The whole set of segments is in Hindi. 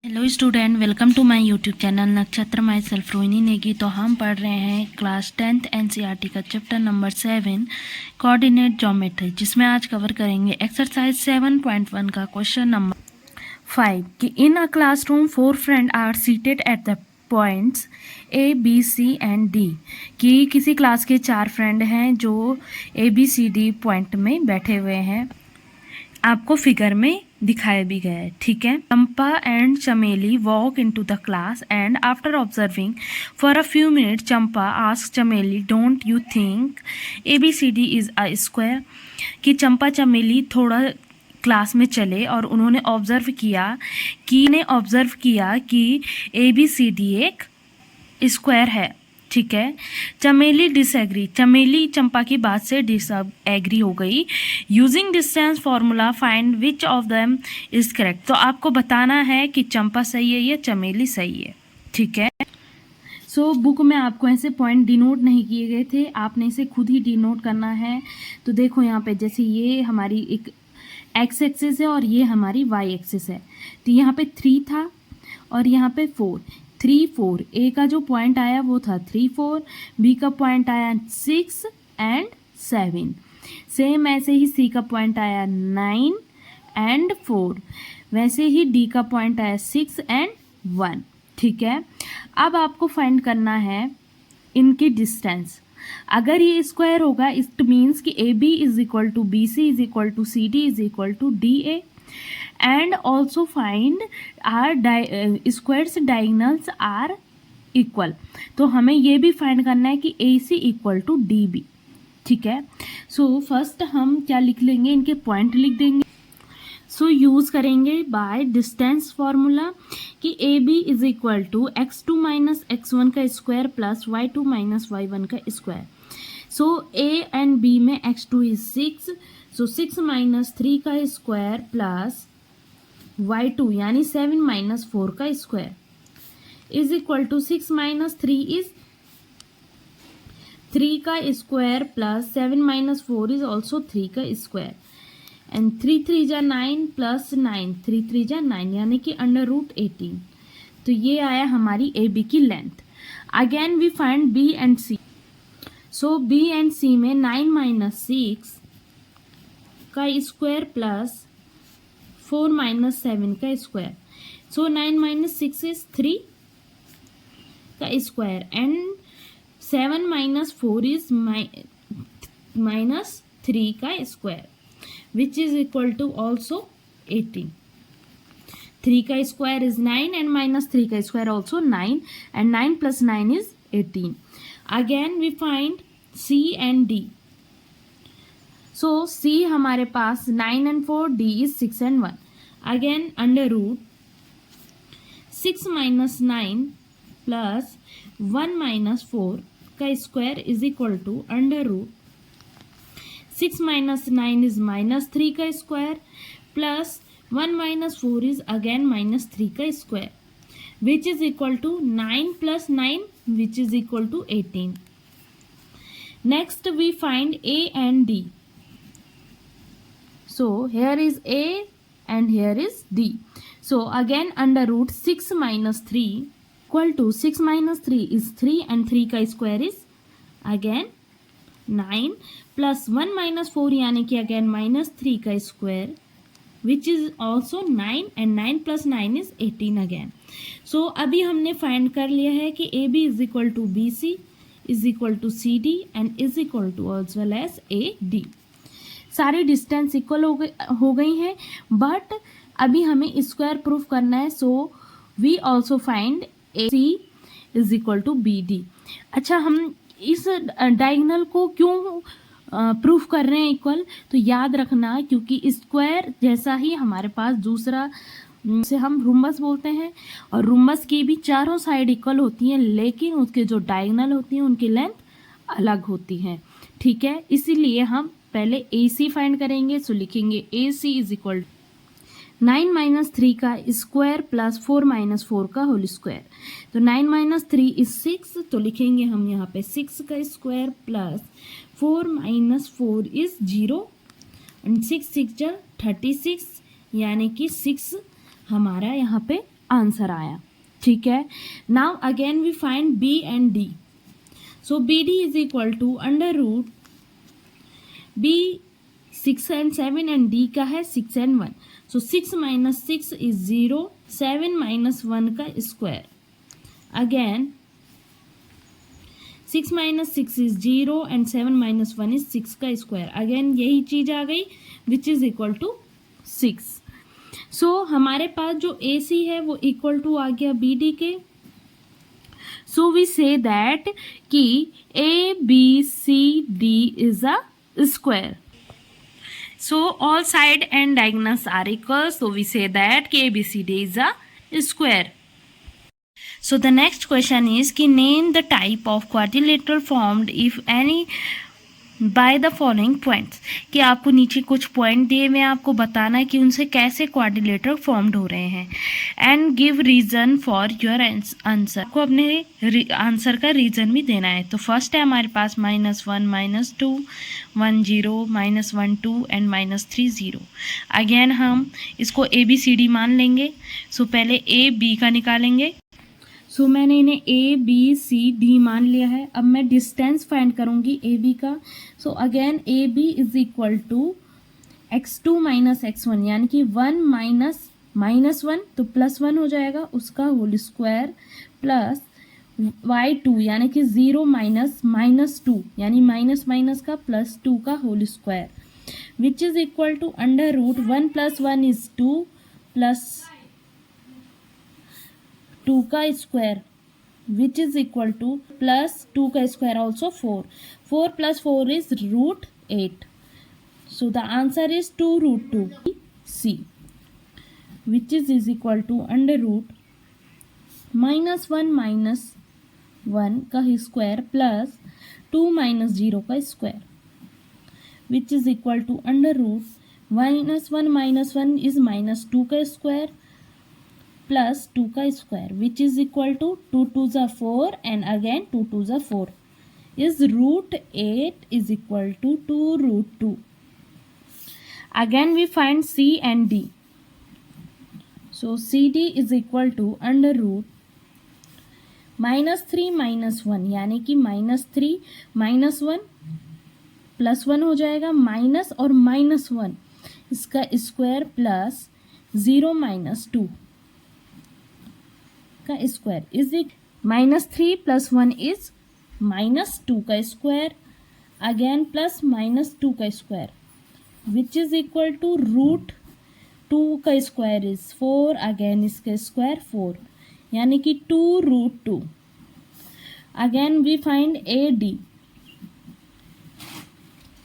Hello student, welcome to my YouTube channel Nakshatra my self Rohini Negi. तो हम पढ़ रहे हैं क्लास 10th एनसीईआरटी का चैप्टर नंबर 7 कोऑर्डिनेट ज्योमेट्री, जिसमें आज कवर करेंगे एक्सरसाइज 7.1 का क्वेश्चन नंबर 5 कि in a classroom 4 friend are seated at the points A B C and D. कि किसी क्लास के 4 फ्रेंड हैं जो A B C D point में बैठे हुए हैं, आपको फिगर में दिखाया भी गया है। ठीक है। Champa and Chameli walk into the class and after observing for a few minute Champa ask Chameli, don't you think ABCD is a square. कि चंपा चमेली थोड़ा क्लास में चले और उन्होंने ऑब्जर्व किया कि ABCD एक स्क्वायर है। ठीक है। चमेली डिसएग्री, चमेली चंपा की बात से डिसएग्री हो गई। Using distance formula find which of them is correct. तो आपको बताना है कि चंपा सही है या चमेली सही है। ठीक है। सो बुक में आपको ऐसे पॉइंट डिनोट नहीं किए गए थे, आपने इसे खुद ही डिनोट करना है। तो देखो यहाँ पे जैसे ये हमारी एक एक्स एक्सिस है और ये हमारी वाई एक्सिस है। तो यहाँ पे 3 था और यहाँ पे 4, 3 4। ए का जो पॉइंट आया वो था 3 4, बी का पॉइंट आया 6 एंड 7। सेम ऐसे ही सी का पॉइंट आया 9 एंड 4, वैसे ही डी का पॉइंट आया 6 एंड 1। ठीक है। अब आपको फाइंड करना है इनकी डिस्टेंस। अगर ये स्क्वायर होगा इट मीन्स कि A B is equal to B C is equal to C D is equal to D A. And also find are squares diagonals are equal. तो हमें ये भी फाइंड करना है कि A C equal to D B. ठीक है। सो फर्स्ट हम क्या लिख लेंगे, इनके पॉइंट लिख देंगे। सो यूज़ करेंगे बाय डिस्टेंस फॉर्मूला कि A B is equal to x2 minus x1 का square plus y2 minus y1 का square. So A and B में x2 इज 6, सो 6 माइनस 3 का स्क्वायर प्लस y2 यानी 7 माइनस 4 का square is equal to 6 minus 3 is 3 का square plus 7 minus 4 is also 3 का स्क्वायर एंड 3 3 जा 9 प्लस 9 3 3 जा 9 यानी कि √18। तो ये आया हमारी ए बी की length. Again we find B and C. So B and C में 9 माइनस 6 का स्क्वायर प्लस 4 माइनस 7 का स्क्वायर। सो 9 माइनस 6 इज 3 का square and 7 minus 4 is minus 3 का square which is equal to also 18. 3 का स्क्वायर is 9 and minus 3 का square also 9 and 9 plus 9 is 18. Again we find C and D. So C हमारे पास 9 and 4, D is 6 and 1. Again under root 6 minus 9 plus 1 minus 4 का square is equal to under root 6 minus 9 is minus 3 का square plus 1 minus 4 is again minus 3 का square which is equal to 9 plus 9 which is equal to 18. Next we find A and D. So here is A and here is D. So again under root 6 minus 3 equal to 6 minus 3 is 3 and 3 का square is again 9 plus 1 minus 4 यानी कि अगेन माइनस 3 का square which is also 9 and 9 plus 9 is 18 again. So अभी हमने फाइंड कर लिया है कि A B is equal to B C is equal to C D and is equal to as well as A D. सारी डिस्टेंस इक्वल हो गई हैं, बट अभी हमें स्क्वायर प्रूफ करना है। So we also find A C is equal to B D. अच्छा, हम इस डायगोनल को क्यों प्रूफ कर रहे हैं इक्वल? तो याद रखना क्योंकि स्क्वायर जैसा ही हमारे पास दूसरा से हम रुम्बस बोलते हैं और रुम्बस की भी चारों साइड इक्वल होती हैं, लेकिन उसके जो डायगोनल होती हैं उनकी लेंथ अलग होती हैं। ठीक है। इसीलिए हम पहले ए सी फाइंड करेंगे। सो लिखेंगे ए सी इज इक्वल 9 माइनस 3 का स्क्वायर प्लस 4 माइनस 4 का होल स्क्वायर। तो 9 माइनस 3 इज 6, तो लिखेंगे हम यहाँ पे 6 का square plus 4 minus 4 is 0 and 6 6 जा 36 यानी कि 6 हमारा यहाँ पे आंसर आया। ठीक है, now again we find B and D. So B D is equal to under root B 6 and 7 and D का है 6 and 1. So 6 minus 6 is 0, 7 minus 1 का square. Again 6 minus 6 is 0 and 7 minus 1 is 6 का square. Again यही चीज आ गई which is equal to 6. So हमारे पास जो AC है वो equal to आ गया BD के. So we say that कि ABCD is a square. So all side and diagonals are equal. So we say that ABCD is a square. So the next question is कि name the type of quadrilateral formed if any by the following points. कि आपको नीचे कुछ पॉइंट दिए हुए आपको बताना है कि उनसे कैसे क्वाड्रिलेटरल फॉर्म्ड हो रहे हैं and give reason for your answer. को अपने आंसर का रीजन भी देना है. तो फर्स्ट है हमारे पास -1 -2 1 0 -1 2 एंड -3 0. अगेन हम इसको ABCD मान लेंगे. सो पहले AB का निकालेंगे. सो मैंने इन्हें ABCD मान लिया है. अब मैं डिस्टेंस फाइंड करूंगी AB का. So again AB is equal to x2 minus x1 यानी कि 1 माइनस -1 तो +1 हो जाएगा उसका होल स्क्वायर प्लस y2 यानी कि 0 माइनस -2 यानी माइनस का +2 का whole square which is equal to under root 1 + 1 is 2 plus 2 का square which is equal to plus 2 का square also 4. 4 + 4 is √8. So the answer is 2√2 C which is equal to under root -1 - 1 का स्क्वायर प्लस 2 - 0 का square which is equal to under root -1 - 1 is -2 का स्क्वायर प्लस 2 का square which is equal to 2 2 ज़ा 4 एंड अगेन 2 2 ज़ा 4 is √8 is equal to 2√2. Again we find C and D. So CD is equal to under root -3 - 1 यानी कि -3 - 1 +1 हो जाएगा माइनस और -1 इसका स्क्वायर प्लस 0 - 2 का स्क्वायर इज इट -3 + 1 इज -2 का स्क्वायर अगेन प्लस -2 का square which is equal to √2 का स्क्वायर इज 4 अगेन इसका स्क्वायर 4 यानी कि 2√2. Again we find AD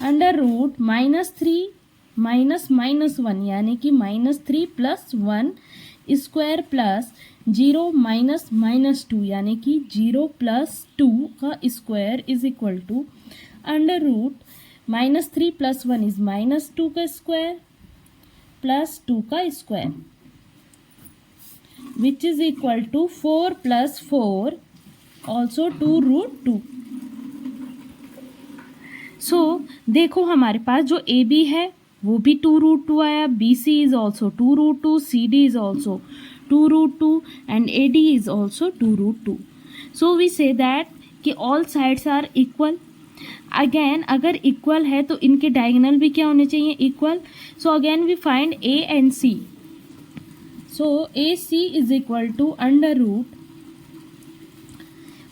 under root -3 - -1 यानी कि -3 + 1 स्क्वायर प्लस 0 - -2 यानी कि 0 + 2 का square is equal to under root -3 + 1 is -2 का स्क्वायर प्लस 2 का square which is equal to 4 + 4 also 2√2. So देखो हमारे पास जो AB है वो भी 2√2 आया. BC is also 2√2. CD is also 2√2 and AD is also 2√2. So we say that कि all sides are equal. Again अगर इक्वल है तो इनके डायगोनल भी क्या होने चाहिए equal. So again we find A and C. So AC is equal to under root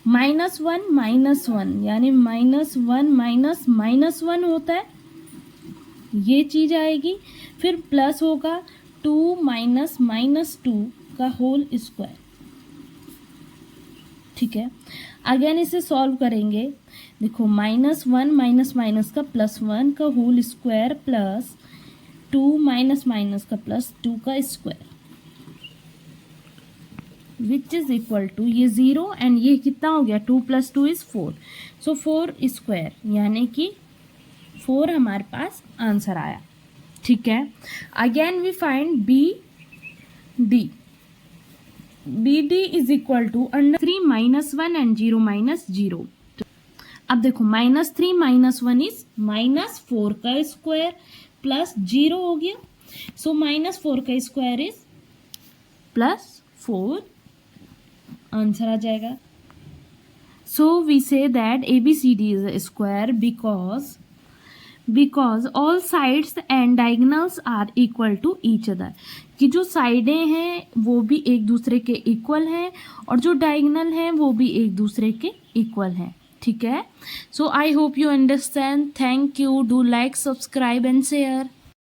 -1 - 1 यानी -1 - -1 होता है ये चीज आएगी. फिर प्लस होगा 2 - -2 का होल स्क्वायर. ठीक है, अगेन इसे सॉल्व करेंगे. देखो -1 - का +1 का होल स्क्वायर प्लस 2 - का +2 का square which is equal to ये 0 एंड ये कितना हो गया 2 + 2 इज 4. सो 4 स्क्वायर यानी कि 4 हमारे पास आंसर आया. ठीक है, again we find BD. BD is equal to under 3 - 1 and 0 - 0. अब देखो -3 - 1 इज -4 का स्क्वायर प्लस 0 हो गया. सो -4 का स्क्वायर इज +4 4 आंसर आ जाएगा. So we say that ABCD is a square because all sides and diagonals are equal to each other. कि जो साइडें हैं वो भी एक दूसरे के इक्वल हैं और जो डायगोनल हैं वो भी एक दूसरे के इक्वल हैं. ठीक है. So I hope you understand. Thank you. Do like, subscribe and share.